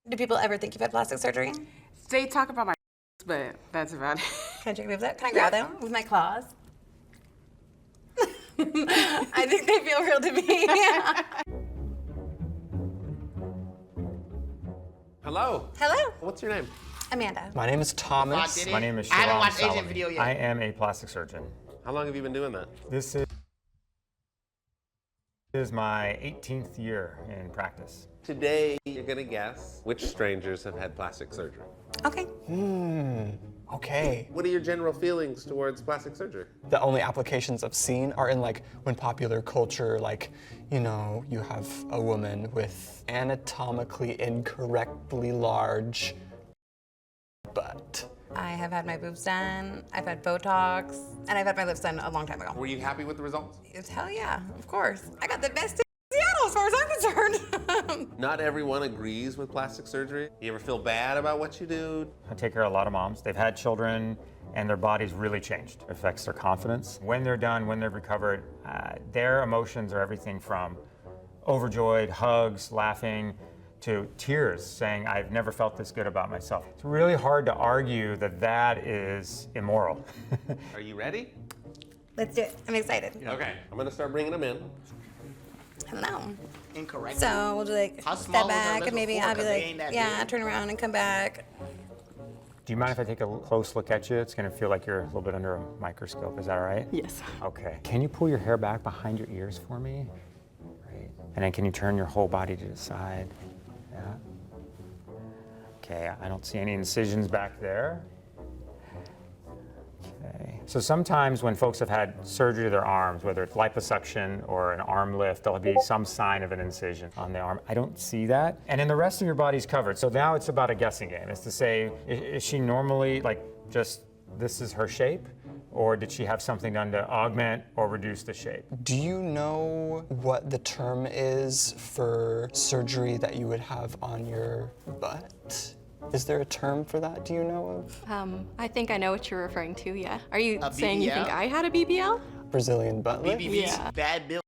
Do people ever think you've had plastic surgery? They talk about my but that's about it. Can I take your boobs out? Can I grab them with my claws? I think they feel real to me. Hello. Hello. What's your name? Amanda. My name is Thomas. My name is I haven't Sharon watched Solomon. Agent video yet. I am a plastic surgeon. How long have you been doing that? This is my 18th year in practice. Today, you're gonna guess which strangers have had plastic surgery. Okay. Okay. What are your general feelings towards plastic surgery? The only applications I've seen are in like when popular culture, like, you know, you have a woman with anatomically incorrectly large butt. I have had my boobs done, I've had Botox, and I've had my lips done a long time ago. Were you happy with the results? Hell yeah, of course. I got the best in Seattle as far as I'm concerned. Not everyone agrees with plastic surgery. You ever feel bad about what you do? I take care of a lot of moms. They've had children and their bodies really changed. It affects their confidence. When they're done, when they've recovered, their emotions are everything from overjoyed, hugs, laughing, to tears, saying, I've never felt this good about myself. It's really hard to argue that that is immoral. Are you ready? Let's do it. I'm excited. Okay, I'm gonna start bringing them in. I don't know. Incorrect. So we'll do like How step small was her back lip and maybe before? I'll be 'Cause they like, ain't that yeah, big. turn around and come back. Do you mind if I take a close look at you? It's gonna feel like you're a little bit under a microscope, is that all right? Yes. Okay. Can you pull your hair back behind your ears for me? Great. And then can you turn your whole body to the side? Yeah. Okay, I don't see any incisions back there. Okay. So sometimes when folks have had surgery to their arms, whether it's liposuction or an arm lift, there'll be some sign of an incision on the arm. I don't see that. And then the rest of your body's covered. So now it's about a guessing game. It's to say, is she normally like just this is her shape? Or did she have something done to augment or reduce the shape? Do you know what the term is for surgery that you would have on your butt? Is there a term for that? Do you know of? I think I know what you're referring to, yeah. Are you A saying you think BBL? I had a BBL? Brazilian butt lift? BBV's Yeah. bad bill.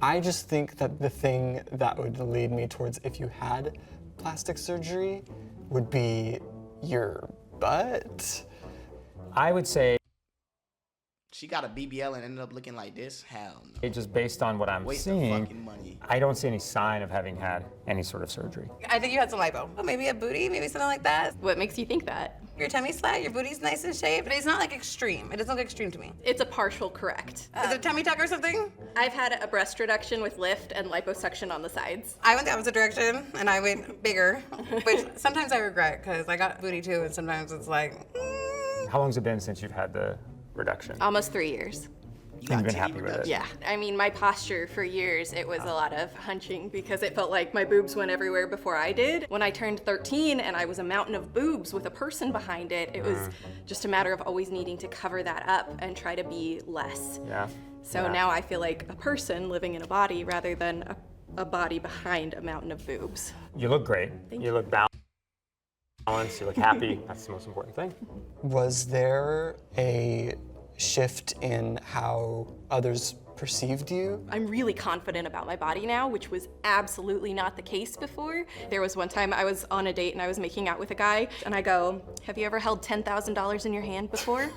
I just think that the thing that would lead me towards if you had plastic surgery would be your butt. I would say, She got a BBL and ended up looking like this? Hell no. just based on what I'm Waste of seeing, fucking money. I don't see any sign of having had any sort of surgery. I think you had some lipo. Oh, maybe a booty, maybe something like that. What makes you think that? Your tummy's flat, your booty's nice and shaped, but it's not like extreme. It doesn't look extreme to me. It's a partial correct. Is it a tummy tuck or something? I've had a breast reduction with lift and liposuction on the sides. I went the opposite direction and I went bigger, which sometimes I regret because I got booty too, and sometimes it's like, How long's it been since you've had the reduction? Almost 3 years. You You've got been titty happy with it? reduction. Yeah, I mean, my posture for years, it was a lot of hunching because it felt like my boobs went everywhere before I did. When I turned 13 and I was a mountain of boobs with a person behind it, it was just a matter of always needing to cover that up and try to be less. Yeah. So Yeah. now I feel like a person living in a body rather than a body behind a mountain of boobs. You look great. Thank You look balanced. You look happy. That's the most important thing. Was there a shift in how others perceived you? I'm really confident about my body now, which was absolutely not the case before. There was one time I was on a date and I was making out with a guy, and I go, have you ever held $10,000 in your hand before?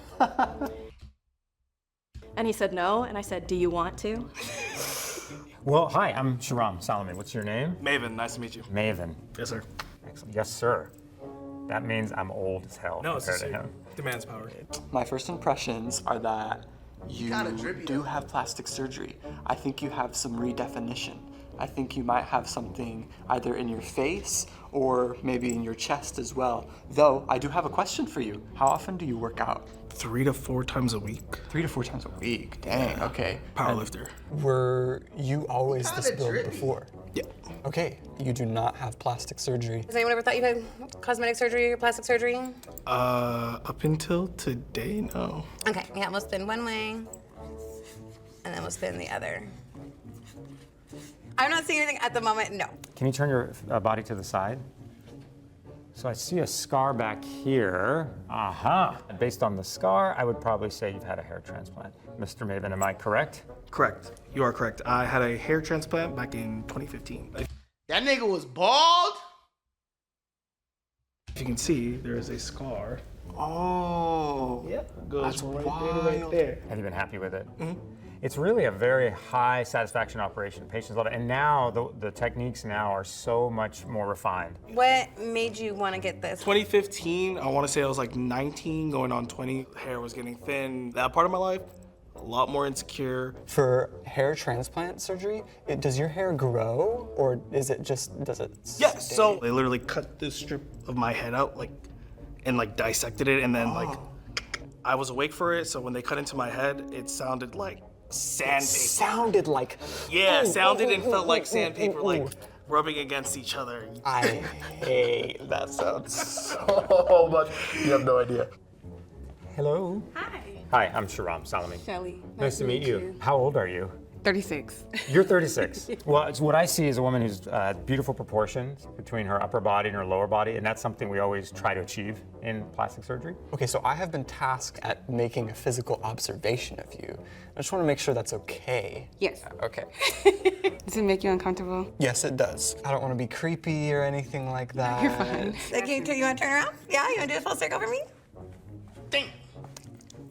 And he said no, and I said, do you want to? Well, hi, I'm Sharon Solomon. What's your name? Maven, nice to meet you. Maven. Yes, sir. Excellent. Yes, sir. That means I'm old as hell No, it's compared the to same. him. Demands power. My first impressions are that you Kinda drippy, do though. have plastic surgery. I think you have some redefinition. I think you might have something either in your face or maybe in your chest as well. Though, I do have a question for you. How often do you work out? 3 to 4 times a week. 3 to 4 times a week. Dang, okay. Powerlifter. Were you always Kinda this build drippy. before? Yeah. Okay, you do not have plastic surgery. has anyone ever thought you had cosmetic surgery or plastic surgery? Up until today, no. Okay, yeah, we'll spin one way, and then we'll spin the other. I'm not seeing anything at the moment, no. Can you turn your body to the side? So I see a scar back here. Aha. Based on the scar, I would probably say you've had a hair transplant. Mr. Maven, am I correct? Correct. You are correct. I had a hair transplant back in 2015. That nigga was bald? If you can see, there is a scar. Oh. Yep. Goes That's right wild. there to right there. Have you been happy with it? It's really a very high satisfaction operation. Patients love it. And now the techniques now are so much more refined. What made you want to get this? 2015, I want to say I was like 19, going on 20. Hair was getting thin. That part of my life, a lot more insecure. For hair transplant surgery, does your hair grow or does it Yeah, stay? so they literally cut this strip of my head out, and dissected it, and then I was awake for it. So when they cut into my head, it sounded like sandpaper. Sounded like. Yeah, Ooh, sounded ooh, and ooh, felt ooh, like ooh, sandpaper, ooh, like ooh. rubbing against each other. I hate that sound so much. You have no idea. Hello. Hi. Hi, I'm Sharam Salami. Shelly. Nice to meet you. How old are you? 36. You're 36. Well, it's what I see is a woman who's beautiful proportions between her upper body and her lower body, and that's something we always try to achieve in plastic surgery. Okay, so I have been tasked at making a physical observation of you. I just want to make sure that's okay. Yes. Okay. Does it make you uncomfortable? Yes, it does. I don't want to be creepy or anything like that. You're fine. You want to turn around? Yeah, you want to do a full circle for me? Dang.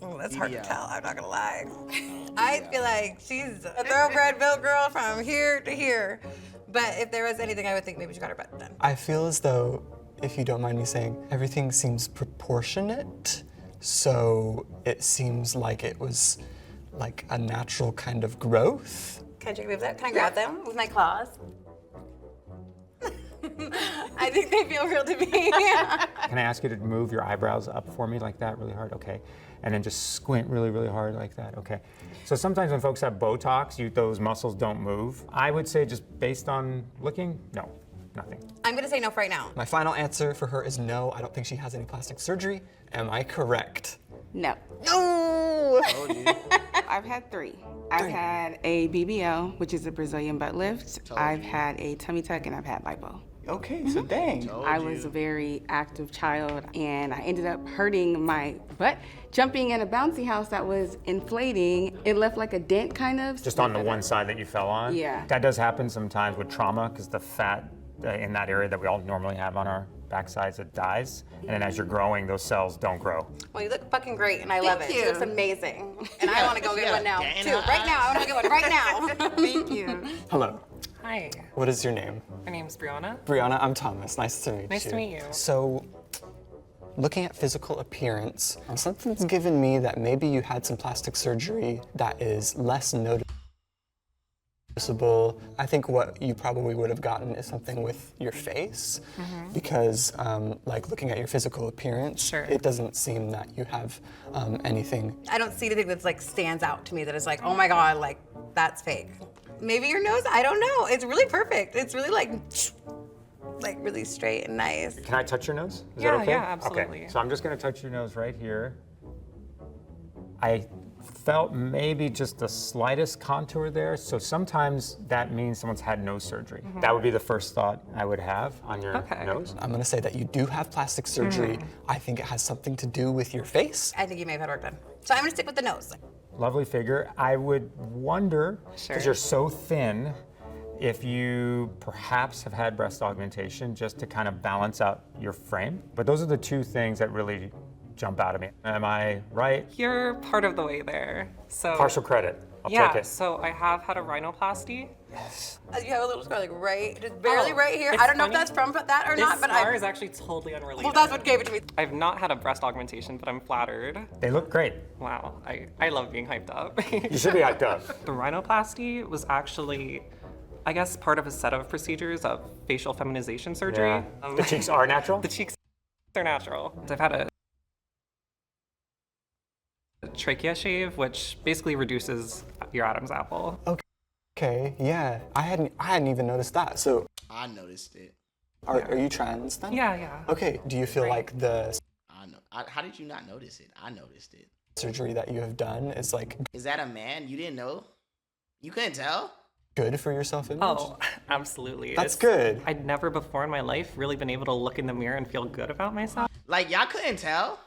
Oh, that's hard to Yeah. tell. I'm not gonna lie. I feel like she's a thoroughbred built girl from here to here. But if there was anything, I would think maybe she got her butt done. I feel as though, if you don't mind me saying, everything seems proportionate. So it seems like it was like a natural kind of growth. Can I check your boobs out? Can I grab them with my claws? I think they feel real to me. Can I ask you to move your eyebrows up for me like that really hard? Okay. And then just squint really, really hard like that. Okay. So sometimes when folks have Botox, those muscles don't move. I would say just based on looking, no, nothing. I'm gonna say no for right now. My final answer for her is no. I don't think she has any plastic surgery. Am I correct? No. No! I've had 3. I've had a BBL, which is a Brazilian butt lift. I've had a tummy tuck, and I've had lipo. Okay, so dang. I was a very active child, and I ended up hurting my butt. Jumping in a bouncy house that was inflating, it left like a dent kind of. Just on the one side that you fell on? Yeah. That does happen sometimes with trauma because the fat in that area that we all normally have on our backsides, it dies. And then as you're growing, those cells don't grow. Well, you look fucking great, and I love it. Thank She you. looks amazing. And I want to go get Yeah, one now, Dana. too. Right now, I want to get one right now. Thank you. Hello. Hi, What is your name? my name's Brianna. Brianna, I'm Thomas. Nice to meet you. Nice to meet you. So, looking at physical appearance, something's given me that maybe you had some plastic surgery that is less noticeable. I think what you probably would have gotten is something with your face, because like looking at your physical appearance, Sure. it doesn't seem that you have anything. I don't see anything that's like stands out to me that is like, oh my God, like that's fake. Maybe your nose, I don't know. It's really perfect. It's really like really straight and nice. Can I touch your nose? Is Yeah, that okay? yeah, absolutely. Okay, so I'm just gonna touch your nose right here. I felt maybe just the slightest contour there, so sometimes that means someone's had nose surgery. That would be the first thought I would have on your Okay. nose. I'm gonna say that you do have plastic surgery. I think it has something to do with your face. I think you may have had work done. So I'm gonna stick with the nose. Lovely figure. I would wonder, because Sure. you're so thin, if you perhaps have had breast augmentation just to kind of balance out your frame. But those are the two things that really jump out at me. Am I right? You're part of the way there. So Partial credit. I'll yeah, take it. so I have had a rhinoplasty. You have a little scar like just barely Oh, right here. it's I don't know if funny. that's from that or This not, but scar is actually totally unrelated. well, that's what gave it to me. I've not had a breast augmentation, but I'm flattered. They look great. Wow, I love being hyped up. You should be hyped up. The rhinoplasty was actually, I guess, part of a set of procedures of facial feminization surgery. Yeah. The cheeks are natural? The cheeks are natural. I've had a trachea shave, which basically reduces your Adam's apple. Okay, yeah. I hadn't even noticed that. So I noticed it. are you trans then? Yeah, yeah. Okay, do you feel like the I know. How did you not notice it? I noticed it. surgery that you have done is like Is that a man? You didn't know? You couldn't tell? good for your self-image? Oh, absolutely. That's good. I'd never before in my life really been able to look in the mirror and feel good about myself. Like, y'all couldn't tell?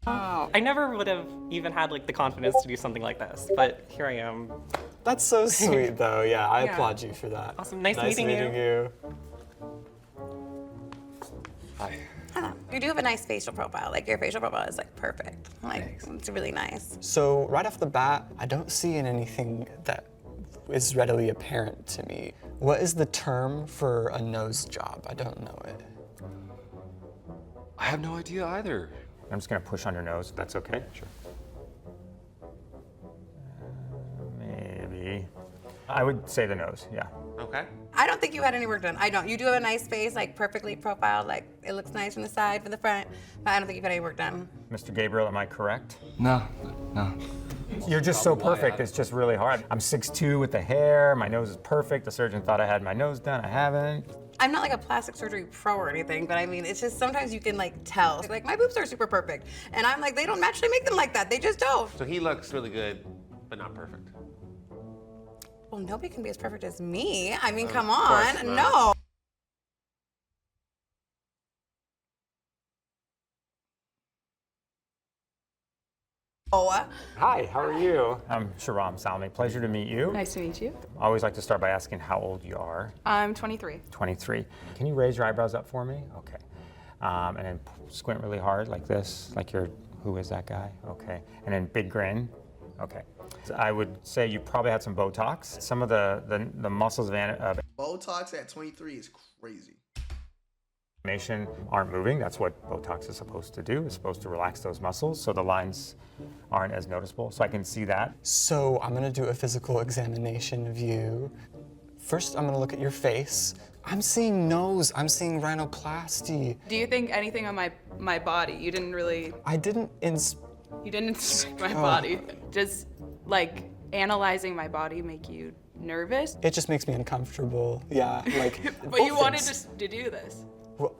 I never would have even had like the confidence to do something like this, but here I am. That's so sweet, though. Yeah, I applaud you for that. Awesome. Nice meeting you. Hi. You do have a nice facial profile. Like your facial profile is like perfect. Like it's really nice. So right off the bat, I don't see anything that is readily apparent to me. What is the term for a nose job? I don't know it. I have no idea either. I'm just gonna push on your nose, if that's okay. Sure. Maybe. I would say the nose, yeah. Okay. I don't think you had any work done. I don't. You do have a nice face, like perfectly profiled. Like it looks nice from the side, from the front. But I don't think you've had any work done. Mr. Gabriel, am I correct? No. You're just so perfect, it's just really hard. I'm 6'2" with the hair, my nose is perfect. The surgeon thought I had my nose done, I haven't. I'm not like a plastic surgery pro or anything, but I mean, it's just sometimes you can like tell. Like my boobs are super perfect, and I'm like, they don't naturally make them like that. They just don't. So he looks really good, but not perfect. Well, nobody can be as perfect as me. I mean, come course on, not. no. Hi, how are you? I'm Sharam Salmi, pleasure to meet you. Nice to meet you. I always like to start by asking how old you are. I'm 23. 23. Can you raise your eyebrows up for me? Okay. And then squint really hard like this, like you're, who is that guy? Okay. And then big grin. Okay. So I would say you probably had some Botox. Some of the muscles of Botox at 23 is crazy. animation aren't moving. That's what Botox is supposed to do. It's supposed to relax those muscles so the lines aren't as noticeable. So I can see that. So I'm gonna do a physical examination of you. First, I'm gonna look at your face. I'm seeing nose, I'm seeing rhinoplasty. Do you think anything on my body? You didn't really, I didn't you didn't inspect my body. Does like analyzing my body make you nervous? It just makes me uncomfortable. Yeah, like. But you both wanted things. to do this. Well,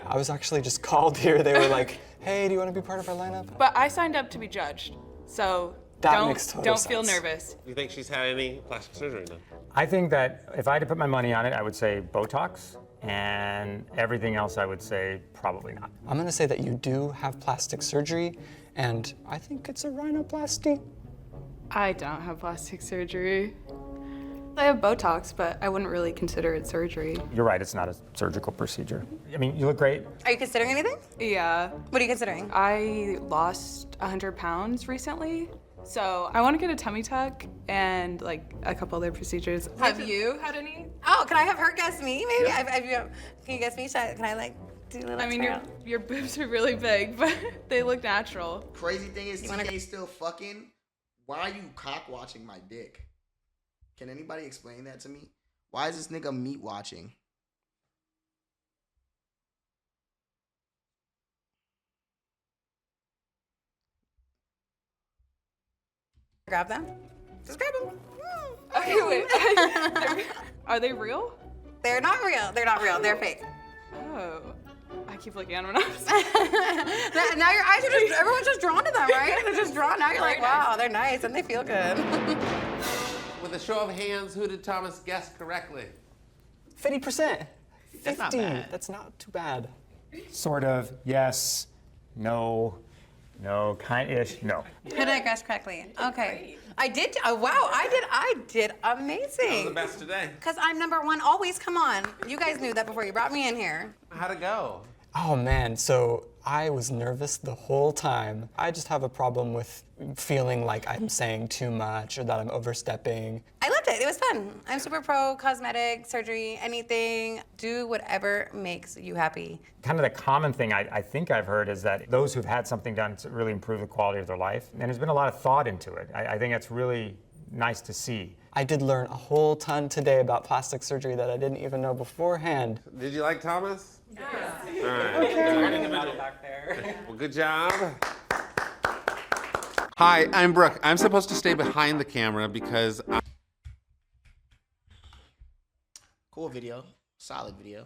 I was actually just called here. They were like, "Hey, do you want to be part of our lineup?" But I signed up to be judged, so That makes total don't feel sense. nervous. Do you think she's had any plastic surgery done? I think that if I had to put my money on it, I would say Botox, and everything else I would say probably not. I'm gonna say that you do have plastic surgery, and I think it's a rhinoplasty. I don't have plastic surgery. I have Botox, but I wouldn't really consider it surgery. You're right, it's not a surgical procedure. I mean, you look great. Are you considering anything? Yeah. What are you considering? I lost 100 pounds recently, so I want to get a tummy tuck and like a couple other procedures. Have you had any? Oh, can I have her guess me? Maybe. Can you guess me? Can I like do a little? I mean, twirl? your boobs are really big, but they look natural. Crazy thing is, TK still fucking. Why are you cock watching my dick? Can anybody explain that to me? Why is this nigga meat watching? Grab them. Just grab them. Okay, wait. Are they real? They're not real. They're not real. They're fake. Oh. I keep looking at them and Now your eyes are just, everyone's just drawn to them, right? They're just drawn. Now you're like, wow, they're nice and they feel good. With a show of hands, who did Thomas guess correctly? 50%. 50. That's not bad. That's not too bad. Sort of, yes, no, kind-ish, no. Who did I guess correctly? Okay. I did, wow, I did amazing. That was the best today. Because I'm #1 always, come on. You guys knew that before you brought me in here. How'd it go? Oh man, so I was nervous the whole time. I just have a problem with feeling like I'm saying too much or that I'm overstepping. I loved it, it was fun. I'm super pro cosmetic, surgery, anything. Do whatever makes you happy. Kind of the common thing I think I've heard is that those who've had something done to really improve the quality of their life, and there's been a lot of thought into it. I think that's really nice to see. I did learn a whole ton today about plastic surgery that I didn't even know beforehand. Did you like Thomas? Yeah. All right. Learning about it back there. Well, good job. Hi, I'm Brooke. I'm supposed to stay behind the camera because Cool video. Solid video.